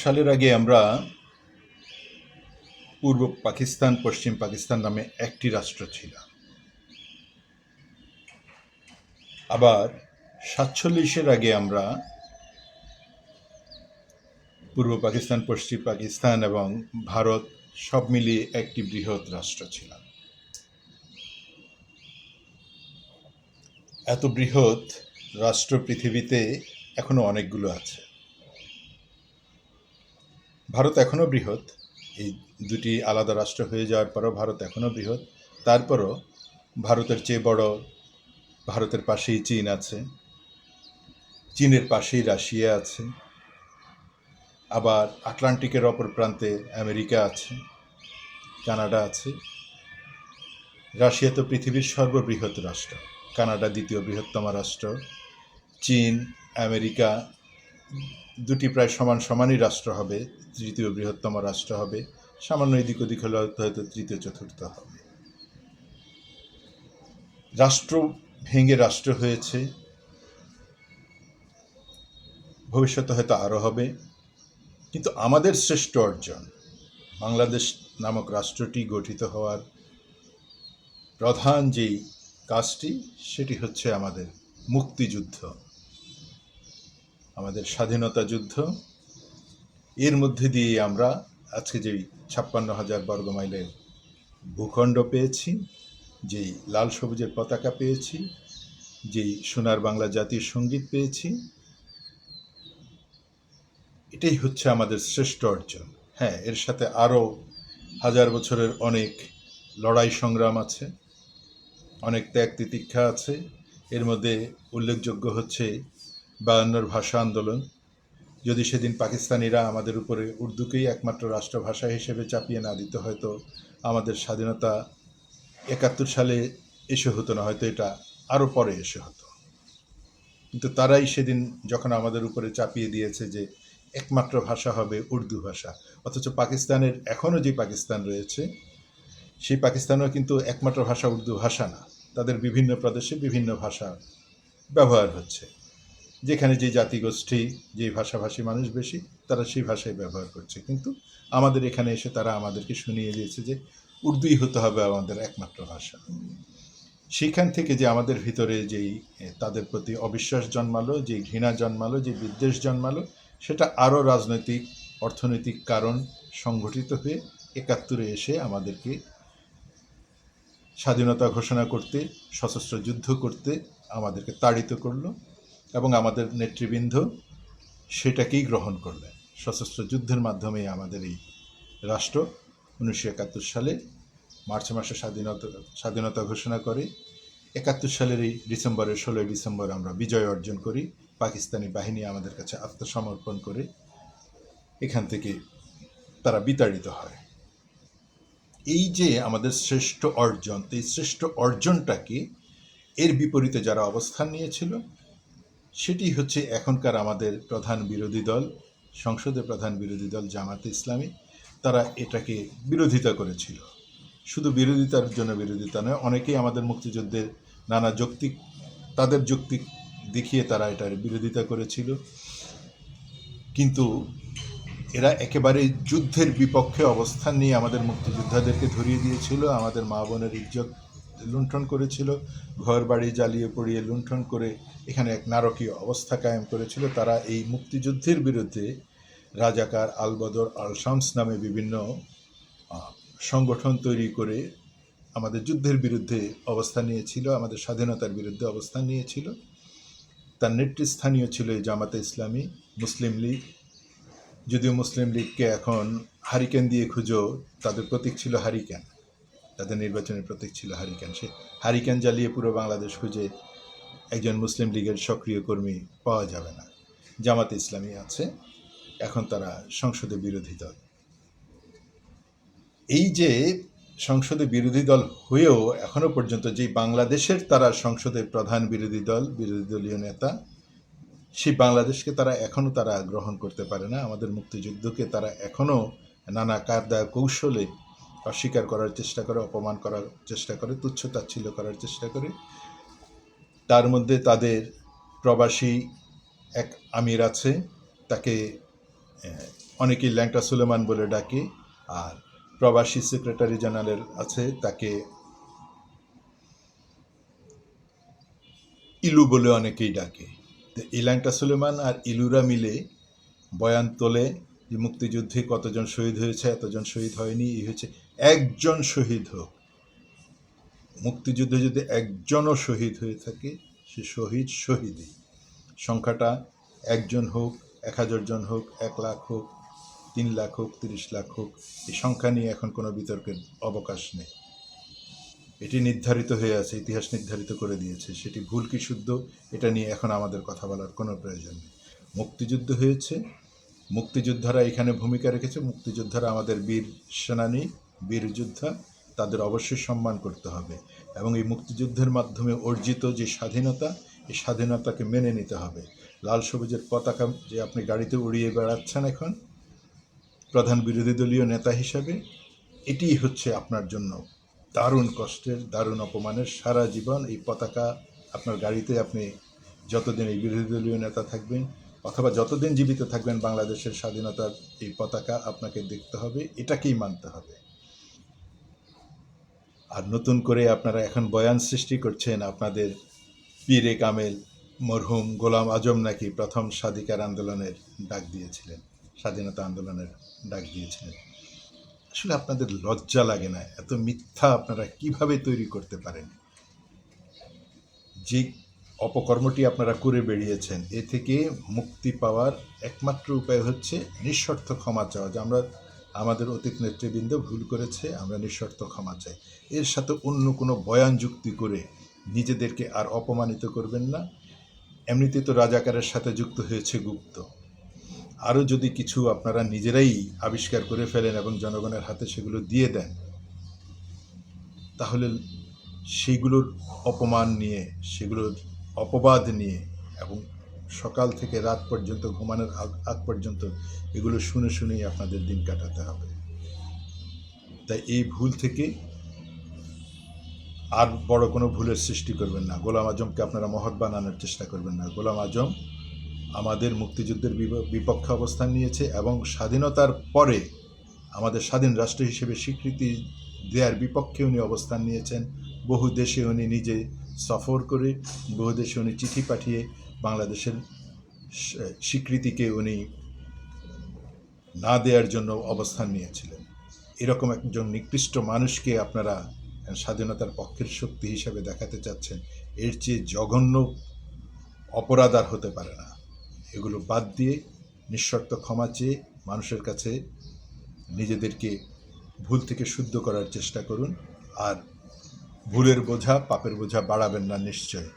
সালের আগে আমরা পূর্ব পাকিস্তান, পশ্চিম পাকিস্তান নামে একটি রাষ্ট্র ছিলাম। আবার ৪৭-এর আগে আমরা পূর্ব পাকিস্তান, পশ্চিম পাকিস্তান এবং ভারত সব মিলিয়ে একটি বৃহৎ রাষ্ট্র ছিলাম। এত বৃহৎ রাষ্ট্র পৃথিবীতে এখনো অনেকগুলো আছে। ভারত এখনও বৃহৎ। এই দুটি আলাদা রাষ্ট্র হয়ে যাওয়ার পরও ভারত এখনও বৃহৎ। তারপরও ভারতের চেয়ে বড়, ভারতের পাশেই চীন আছে, চীনের পাশেই রাশিয়া আছে, আবার আটলান্টিকের অপর প্রান্তে আমেরিকা আছে, কানাডা আছে। রাশিয়া তো পৃথিবীর সর্ববৃহৎ রাষ্ট্র, কানাডা দ্বিতীয় বৃহত্তম রাষ্ট্র, চীন, আমেরিকা দুটি প্রায় সমানই রাষ্ট্র হবে, তৃতীয় বৃহত্তম রাষ্ট্র হবে, সামান্য এদিক ওদিক হলে হয়তো তৃতীয় চতুর্থ হবে। রাষ্ট্র ভেঙে রাষ্ট্র হয়েছে, ভবিষ্যতে হয়তো আরও হবে। কিন্তু আমাদের শ্রেষ্ঠ অর্জন, বাংলাদেশ নামক রাষ্ট্রটি গঠিত হওয়ার প্রধান যেই কাজটি, সেটি হচ্ছে আমাদের মুক্তিযুদ্ধ, আমাদের স্বাধীনতা যুদ্ধ। এর মধ্যে দিয়ে আমরা আজকে যেই ৫৬,০০০ বর্গমাইলের ভূখণ্ড পেয়েছি, যেই লাল সবুজের পতাকা পেয়েছি, যেই সোনার বাংলা জাতীয় সঙ্গীত পেয়েছি, এটাই হচ্ছে আমাদের শ্রেষ্ঠ অর্জন। হ্যাঁ, এর সাথে আরও হাজার বছরের অনেক লড়াই সংগ্রাম আছে, অনেক ত্যাগ তিতিক্ষা আছে। এর মধ্যে উল্লেখযোগ্য হচ্ছে ৫২'র ভাষা আন্দোলন। যদি সেদিন পাকিস্তানিরা আমাদের উপরে উর্দুকেই একমাত্র রাষ্ট্রভাষা হিসেবে চাপিয়ে না দিত, হয়তো আমাদের স্বাধীনতা ৭১ সালে এসে হতো না, হয়তো এটা আরও পরে এসে হতো। কিন্তু তারাই সেদিন যখন আমাদের উপরে চাপিয়ে দিয়েছে যে একমাত্র ভাষা হবে উর্দু ভাষা, অথচ পাকিস্তানের এখনও যে পাকিস্তান রয়েছে, সেই পাকিস্তানেও কিন্তু একমাত্র ভাষা উর্দু ভাষা না, তাদের বিভিন্ন প্রদেশে বিভিন্ন ভাষা ব্যবহার হচ্ছে। যেখানে যে জাতিগোষ্ঠী, যে ভাষাভাষী মানুষ বেশি, তারা সেই ভাষাই ব্যবহার করছে। কিন্তু আমাদের এখানে এসে তারা আমাদেরকে শুনিয়ে দিয়েছে যে উর্দুই হতে হবে আমাদের একমাত্র ভাষা। সেখান থেকে যে আমাদের ভিতরে যেই তাদের প্রতি অবিশ্বাস জন্মালো, যে ঘৃণা জন্মালো, যে বিদ্বেষ জন্মালো, সেটা আরও রাজনৈতিক, অর্থনৈতিক কারণ সংগঠিত হয়ে ৭১ এসে আমাদেরকে স্বাধীনতা ঘোষণা করতে, সশস্ত্র যুদ্ধ করতে আমাদেরকে তাড়িত করলো, এবং আমাদের নেতৃবৃন্দ সেটাকেই গ্রহণ করলেন। সশস্ত্র যুদ্ধের মাধ্যমেই আমাদের এই রাষ্ট্র ১৯৭১ সালে মার্চ মাসে স্বাধীনতা ঘোষণা করে। ৭১ সালের এই ডিসেম্বরের ১৬ই ডিসেম্বর আমরা বিজয় অর্জন করি। পাকিস্তানি বাহিনী আমাদের কাছে আত্মসমর্পণ করে এখান থেকে তারা বিতাড়িত হয়। এই যে আমাদের শ্রেষ্ঠ অর্জন, এই শ্রেষ্ঠ অর্জনটাকে এর বিপরীতে যারা অবস্থান নিয়েছিল, সেটি হচ্ছে এখনকার আমাদের প্রধান বিরোধী দল, সংসদের প্রধান বিরোধী দল জামাতে ইসলামী। তারা এটাকে বিরোধিতা করেছিল। শুধু বিরোধিতার জন্য বিরোধিতা নয়, অনেকেই আমাদের মুক্তিযুদ্ধের নানা যৌক্তিক, তাদের যৌক্তিক দেখিয়ে তারা এটার বিরোধিতা করেছিল। কিন্তু এরা একেবারে যুদ্ধের বিপক্ষে অবস্থান নিয়ে আমাদের মুক্তিযোদ্ধাদেরকে ধরিয়ে দিয়েছিল, আমাদের মা বোনের ইজ্জত লুণ্ঠন করেছিল, ঘর বাড়ি জ্বালিয়ে পড়িয়ে লুণ্ঠন করে এখানে এক নারকীয় অবস্থা কায়েম করেছিল। তারা এই মুক্তিযুদ্ধের বিরুদ্ধে রাজাকার, আলবদর, আল শামস নামে বিভিন্ন সংগঠন তৈরি করে আমাদের যুদ্ধের বিরুদ্ধে অবস্থান নিয়েছিল, আমাদের স্বাধীনতার বিরুদ্ধে অবস্থান নিয়েছিল। তার নেতৃস্থানীয় ছিল এই জামাতে ইসলামী, মুসলিম লীগ। যদিও মুসলিম লীগকে এখন হারিকেন দিয়ে খুঁজো, তাদের প্রতীক ছিল হারিকেন, তাদের নির্বাচনের প্রতীক ছিল হারিকেন। সে হারিকেন জ্বালিয়ে পুরো বাংলাদেশ খুঁজে একজন মুসলিম লীগের সক্রিয় কর্মী পাওয়া যাবে না। জামাতে ইসলামী আছে, এখন তারা সংসদে বিরোধী দল। এই যে সংসদে বিরোধী দল হয়েও এখনো পর্যন্ত যে বাংলাদেশের তারা সংসদের প্রধান বিরোধী দল, বিরোধী দলীয় নেতা, সেই বাংলাদেশকে তারা এখনও তারা গ্রহণ করতে পারে না। আমাদের মুক্তিযুদ্ধকে তারা এখনও নানা কায়দা কৌশলে অস্বীকার করার চেষ্টা করে, অপমান করার চেষ্টা করে, তুচ্ছ-তাচ্ছিল্য করার চেষ্টা করে। তার মধ্যে তাদের প্রবাসী এক আমির আছে, তাকে অনেকেই ল্যাংটা সুলেমান বলে ডাকে, আর প্রবাসী সেক্রেটারি জেনারেল আছে, তাকে ইলু বলে অনেকেই ডাকে। তো এই ল্যাংটা সুলেমান আর ইলুরা মিলে বয়ান তোলে যে মুক্তিযুদ্ধে কতজন শহীদ হয়েছে, এতজন শহীদ হয়নি, এই হচ্ছে। একজন শহীদ হোক, মুক্তিযুদ্ধে যদি একজনও শহীদ হয়ে থাকে, সে শহীদই। সংখ্যাটা একজন হোক, 1000 জন হোক, 1 লাখ হোক, 3 লাখ হোক, 30 লাখ হোক, এই সংখ্যা নিয়ে এখন কোনো বিতর্কের অবকাশ নেই। এটি নির্ধারিত হয়ে আছে, ইতিহাস নির্ধারিত করে দিয়েছে। সেটি ভুল কি শুদ্ধ, এটা নিয়ে এখন আমাদের কথা বলার কোনো প্রয়োজন নেই। মুক্তিযুদ্ধ হয়েছে, মুক্তিযোদ্ধারা এখানে ভূমিকা রেখেছে, মুক্তিযোদ্ধারা আমাদের বীর সেনানী, বীর যোদ্ধা, তাদের অবশ্যই সম্মান করতে হবে। এবং এই মুক্তিযুদ্ধের মাধ্যমে অর্জিত যে স্বাধীনতা, এই স্বাধীনতাকে মেনে নিতে হবে। লাল সবুজের পতাকা যে আপনি গাড়িতে উড়িয়ে বেড়াচ্ছেন এখন প্রধান বিরোধী দলীয় নেতা হিসাবে, এটিই হচ্ছে আপনার জন্য দারুণ কষ্টের, দারুণ অপমানের। সারা জীবন এই পতাকা আপনার গাড়িতে, আপনি যতদিন এই বিরোধী দলীয় নেতা থাকবেন অথবা যতদিন জীবিত থাকবেন, বাংলাদেশের স্বাধীনতার এই পতাকা আপনাকে দেখতে হবে, এটাকেই মানতে হবে। আর নতুন করে আপনারা এখন বয়ান সৃষ্টি করছেন, আপনাদের পীরে কামেল মরহুম গোলাম আজম নাকি প্রথম স্বাধিকার আন্দোলনের ডাক দিয়েছিলেন, স্বাধীনতা আন্দোলনের ডাক দিয়েছিলেন। আসলে আপনাদের লজ্জা লাগে না? এত মিথ্যা আপনারা কিভাবে তৈরি করতে পারেন? যে অপকর্মটি আপনারা করে বেরিয়েছেন, এ থেকে মুক্তি পাওয়ার একমাত্র উপায় হচ্ছে নিঃশর্ত ক্ষমা চাওয়া। যে আমরা, আমাদের অতীত নেতৃবৃন্দ ভুল করেছে, আমরা নিঃশর্ত ক্ষমা চাই। এর সাথে অন্য কোনো বয়ান যুক্তি করে নিজেদেরকে আর অপমানিত করবেন না। এমনিতে তো রাজাকারের সাথে যুক্ত হয়েছে গুপ্ত, আরও যদি কিছু আপনারা নিজেরাই আবিষ্কার করে ফেলেন এবং জনগণের হাতে সেগুলো দিয়ে দেন, তাহলে সেগুলোর অপমান নিয়ে, সেগুলোর অপবাদ নিয়ে এবং সকাল থেকে রাত পর্যন্ত, ঘুমানোর আগ পর্যন্ত এগুলো শুনে শুনেই আপনাদের দিন কাটাতে হবে। তাই এই ভুল থেকে আর বড় কোনো ভুলের সৃষ্টি করবেন না। গোলাম আজমকে আপনারা মহৎ বানানোর চেষ্টা করবেন না। গোলাম আজম আমাদের মুক্তিযুদ্ধের বিপক্ষে অবস্থান নিয়েছে এবং স্বাধীনতার পরে আমাদের স্বাধীন রাষ্ট্র হিসেবে স্বীকৃতি দেওয়ার বিপক্ষে উনি অবস্থান নিয়েছেন। বহু দেশে উনি নিজে সফর করে, বহু দেশে উনি চিঠি পাঠিয়ে বাংলাদেশের স্বীকৃতিকে উনি না দেওয়ার জন্য অবস্থান নিয়েছিলেন। এরকম একজন নিকৃষ্ট মানুষকে আপনারা স্বাধীনতার পক্ষের শক্তি হিসেবে দেখাতে চাচ্ছেন, এর চেয়ে জঘন্য অপরাধ আর হতে পারে না। এগুলো বাদ দিয়ে নিঃশর্ত ক্ষমা চেয়ে মানুষের কাছে নিজেদেরকে ভুল থেকে শুদ্ধ করার চেষ্টা করুন। আর ভুলের বোঝা, পাপের বোঝা বাড়াবেন না নিশ্চয়।